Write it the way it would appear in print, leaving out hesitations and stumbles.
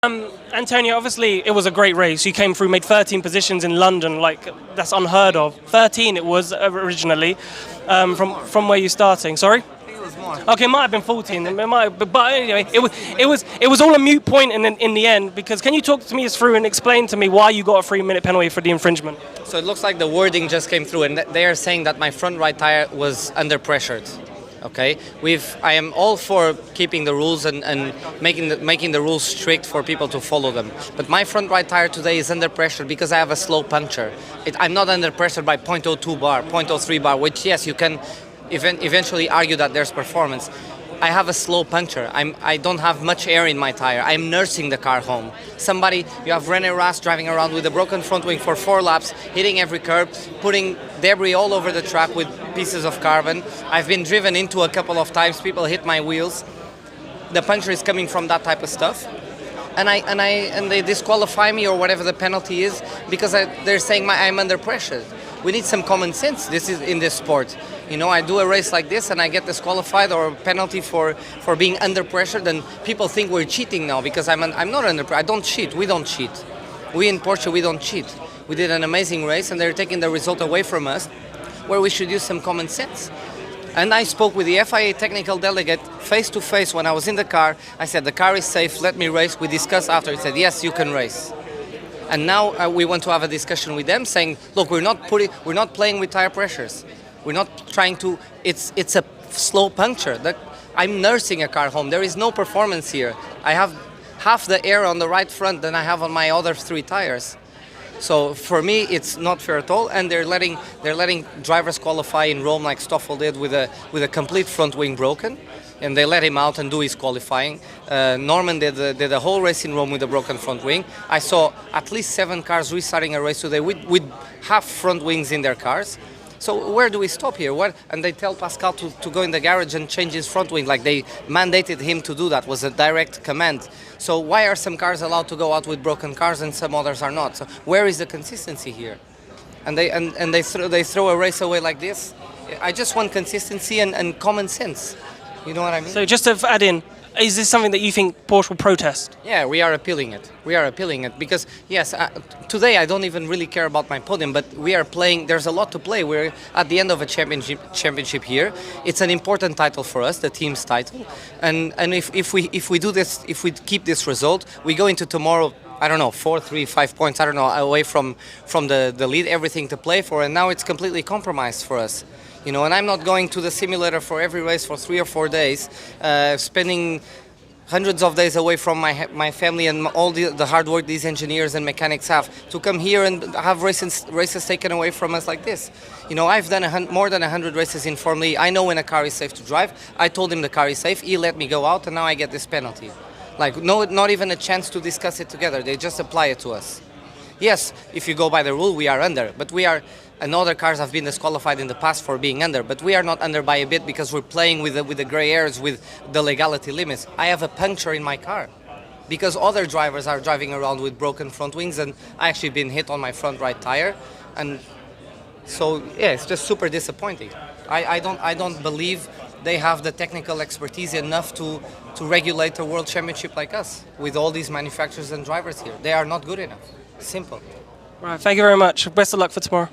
Antonio, obviously it was a great race. You came through, made 13 positions in London, like that's unheard of. 13 it was originally, from where you're starting. Sorry? I think it was more. Okay, it might have been 14. It might, but anyway, it was all a moot point in the end. Because can you talk to me through and explain to me why you got a 3-minute penalty for the infringement? So it looks like the wording just came through, and they are saying that my front right tire was under pressured. Okay, I am all for keeping the rules and making the rules strict for people to follow them. But my front right tire today is under pressure because I have a slow puncture. I'm not under pressure by 0.02 bar, 0.03 bar, which yes, you can eventually argue that there's performance. I have a slow puncture. I don't have much air in my tire. I'm nursing the car home. You have René Rast driving around with a broken front wing for 4 laps, hitting every curb, putting debris all over the track with pieces of carbon. I've been driven into a couple of times. People hit my wheels. The puncture is coming from that type of stuff. And they disqualify me or whatever the penalty is because they're saying I'm under pressure. We need some common sense. This is in this sport. You know, I do a race like this and I get disqualified or a penalty for being under pressure. Then people think we're cheating now because I'm not under pressure. I don't cheat. We don't cheat. We in Porsche, we don't cheat. We did an amazing race and they're taking the result away from us, where we should use some common sense. And I spoke with the FIA technical delegate face to face when I was in the car. I said, the car is safe, let me race. We discussed after. He said, yes, you can race. And now we want to have a discussion with them saying, look, we're not playing with tire pressures. We're not trying to, it's a slow puncture. I'm nursing a car home. There is no performance here. I have half the air on the right front than I have on my other 3 tires. So for me, it's not fair at all, and they're letting drivers qualify in Rome like Stoffel did with a complete front wing broken, and they let him out and do his qualifying. Norman did the whole race in Rome with a broken front wing. I saw at least 7 cars restarting a race today with half front wings in their cars. So where do we stop here? And they tell Pascal to go in the garage and change his front wing, like they mandated him to do that, was a direct command. So why are some cars allowed to go out with broken cars and some others are not? So where is the consistency here? And they throw a race away like this? I just want consistency and common sense. You know what I mean? So just to add in, is this something that you think Porsche will protest? Yeah, we are appealing it. We are appealing it because, yes, today I don't even really care about my podium, but we are playing, there's a lot to play. We're at the end of a championship here. It's an important title for us, the team's title. And if we do this, if we keep this result, we go into tomorrow, I don't know, 4, 3, 5 points, I don't know, away from the lead, everything to play for, and now it's completely compromised for us. You know, and I'm not going to the simulator for every race for 3 or 4 days, spending hundreds of days away from my family and all the hard work these engineers and mechanics have to come here and have races taken away from us like this. You know, I've done more than 100 races in Formula E. I know when a car is safe to drive. I told him the car is safe. He let me go out, and now I get this penalty. Like, no, not even a chance to discuss it together. They just apply it to us. Yes, if you go by the rule, we are under, but we are, and other cars have been disqualified in the past for being under, but we are not under by a bit because we're playing with the gray areas, with the legality limits. I have a puncture in my car because other drivers are driving around with broken front wings, and I actually been hit on my front right tire, and so yeah, it's just super disappointing. I don't believe they have the technical expertise enough to regulate a world championship like us with all these manufacturers and drivers here. They are not good enough. Simple. Right, thank you very much. Best of luck for tomorrow.